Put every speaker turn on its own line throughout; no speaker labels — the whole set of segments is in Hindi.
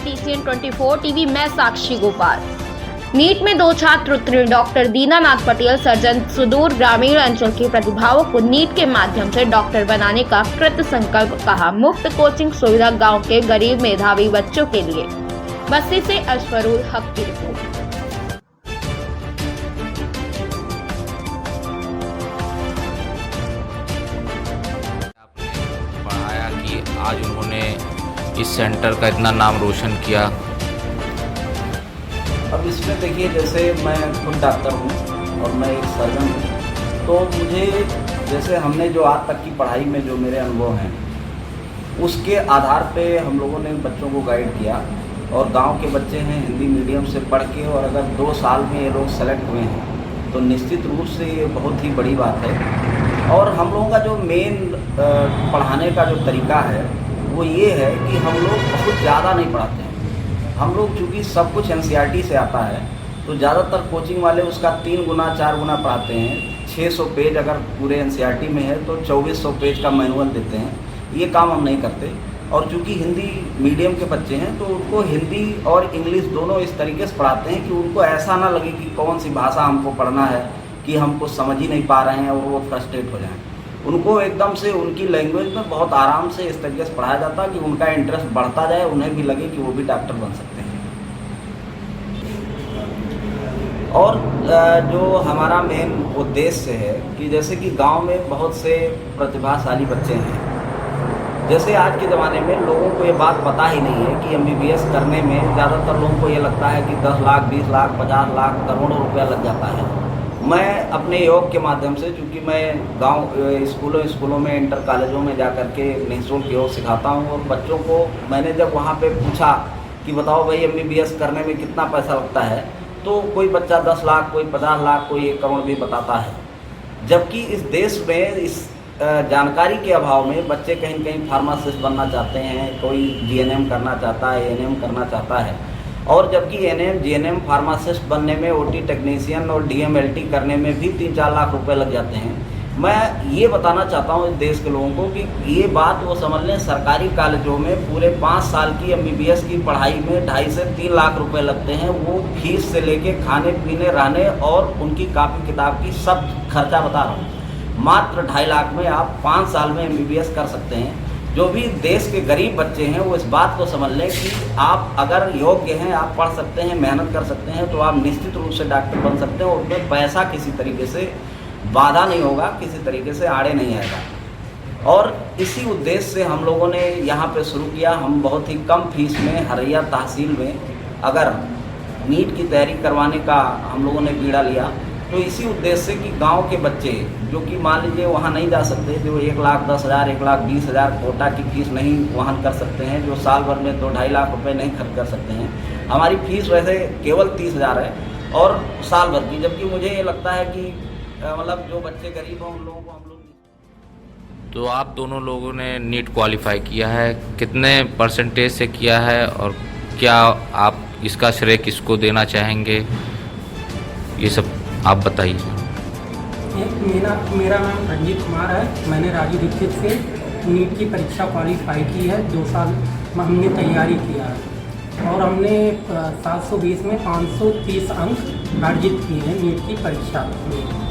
TCN 24 टीवी मैं साक्षी गोपाल। नीट में 2 छात्र उत्तीर्ण। डॉक्टर दीनानाथ पटेल सर्जन सुदूर ग्रामीण अंचल की प्रतिभाओं को नीट के माध्यम से डॉक्टर बनाने का कृत संकल्प कहा। मुफ्त कोचिंग सुविधा गांव के गरीब मेधावी बच्चों के लिए। बस्ती से अशफरुल हक की रिपोर्ट।
पढ़ाया कि आज उन्होंने इस सेंटर का इतना नाम रोशन किया।
अब इसमें देखिए, जैसे मैं खुद डॉक्टर हूँ और मैं एक सर्जन हूँ, तो मुझे जैसे हमने जो आज तक की पढ़ाई में जो मेरे अनुभव हैं उसके आधार पे हम लोगों ने बच्चों को गाइड किया। और गांव के बच्चे हैं, हिंदी मीडियम से पढ़ के, और अगर 2 साल में ये लोग सेलेक्ट हुए हैं तो निश्चित रूप से ये बहुत ही बड़ी बात है। और हम लोगों का जो मेन पढ़ाने का जो तरीका है वो ये है कि हम लोग बहुत ज़्यादा नहीं पढ़ाते हैं। हम लोग चूँकि सब कुछ NCERT से आता है तो ज़्यादातर कोचिंग वाले उसका 3 गुना 4 गुना पढ़ाते हैं। 600 पेज अगर पूरे NCERT में है तो 2400 पेज का मैनुअल देते हैं। ये काम हम नहीं करते। और चूँकि हिंदी मीडियम के बच्चे हैं तो उनको हिंदी और इंग्लिश दोनों इस तरीके से पढ़ाते हैं कि उनको ऐसा ना लगे कि कौन सी भाषा हमको पढ़ना है, कि हमको समझ ही नहीं पा रहे हैं और वो फ्रस्ट्रेट हो जाएं। उनको एकदम से उनकी लैंग्वेज में बहुत आराम से इस तरीके से पढ़ाया जाता है कि उनका इंटरेस्ट बढ़ता जाए, उन्हें भी लगे कि वो भी डॉक्टर बन सकते हैं। और जो हमारा मेन उद्देश्य है कि जैसे कि गांव में बहुत से प्रतिभाशाली बच्चे हैं। जैसे आज के ज़माने में लोगों को ये बात पता ही नहीं है कि MBBS करने में ज़्यादातर लोगों को ये लगता है कि 10 लाख 20 लाख 50 लाख करोड़ों रुपया लग जाता है। मैं अपने योग के माध्यम से, चूँकि मैं गांव स्कूलों में इंटर कॉलेजों में जा कर के निःशुल्क योग सिखाता हूँ। और बच्चों को मैंने जब वहाँ पे पूछा कि बताओ भाई MBBS करने में कितना पैसा लगता है, तो कोई बच्चा 10 लाख, कोई 50 लाख, कोई 1 करोड़ भी बताता है। जबकि इस देश में इस जानकारी के अभाव में बच्चे कहीं न कहीं फार्मासिस्ट बनना चाहते हैं, कोई GNM करना चाहता है, ANM करना चाहता है। और जबकि ANM GNM फार्मासिस्ट बनने में, OT टेक्नीशियन और DMLT करने में भी 3-4 लाख रुपए लग जाते हैं। मैं ये बताना चाहता हूँ इस देश के लोगों को कि ये बात वो समझ लें, सरकारी कॉलेजों में पूरे 5 साल की MBBS की पढ़ाई में 2.5 से 3 लाख रुपए लगते हैं। वो फीस से लेके खाने पीने, रहने और उनकी कापी किताब की सब खर्चा बता रहा हूँ। मात्र 2.5 लाख में आप 5 साल में MBBS कर सकते हैं। जो भी देश के गरीब बच्चे हैं वो इस बात को समझ लें कि आप अगर योग्य हैं, आप पढ़ सकते हैं, मेहनत कर सकते हैं, तो आप निश्चित रूप से डॉक्टर बन सकते हैं। और उसमें पैसा किसी तरीके से बाधा नहीं होगा, किसी तरीके से आड़े नहीं आएगा। और इसी उद्देश्य से हम लोगों ने यहाँ पे शुरू किया। हम बहुत ही कम फीस में हरैया तहसील में अगर नीट की तैयारी करवाने का हम लोगों ने बीड़ा लिया, तो इसी उद्देश्य से कि गांव के बच्चे जो कि मान लीजिए वहाँ नहीं जा सकते, जो 1,10,000 1,20,000 कोटा की फीस नहीं वहन कर सकते हैं, जो साल भर में 2-2.5 लाख रुपए नहीं खर्च कर सकते हैं। हमारी फीस वैसे केवल 30,000 है और साल भर की। जबकि मुझे ये लगता है कि मतलब जो बच्चे गरीब हैं उन लोगों को हम लोग।
तो आप दोनों लोगों ने नीट क्वालिफाई किया है, कितने परसेंटेज से किया है और क्या आप इसका श्रेय किसको देना चाहेंगे, ये सब आप बताइए।
मेरा नाम रंजीत कुमार है। मैंने राजू दीक्षित से नीट की परीक्षा क्वालिफाई की है। 2 साल हमने तैयारी किया है और हमने 720 में 530 अंक अर्जित किए हैं नीट की परीक्षा में।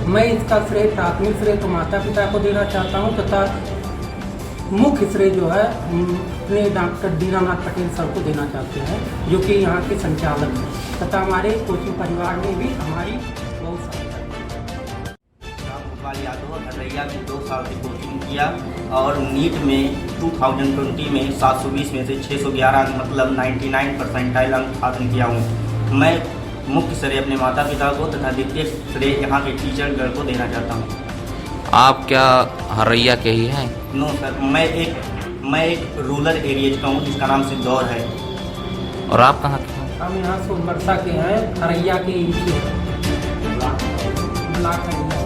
मैं इसका श्रेय, प्राथमिक श्रेय तो माता पिता को देना चाहता हूँ तथा मुख्य श्रेय जो है अपने डॉक्टर दीनानाथ पटेल सर को देना चाहते हैं, जो कि यहाँ के संचालक हैं, तथा हमारे कोचिंग परिवार में भी हमारी बहुत सहायता है।
राम गोपाल यादव हरैया में 2 साल की कोचिंग किया और नीट में 2020 में 720 में से 611 अंक, मतलब 99 परसेंटाइल अंक हासिल किया हूँ। मैं मुख्य श्रेय अपने माता पिता को तथा द्वितीय श्रेय यहाँ के टीचरगण को देना चाहता हूँ।
आप क्या हरैया के ही हैं?
नो सर, मैं एक रूरल एरिया का हूँ जिसका नाम सिद्धौर है।
और आप कहाँ के हैं?
हम यहाँ सोनबरसा के हैं, हरैया के ब्लॉक हरैया।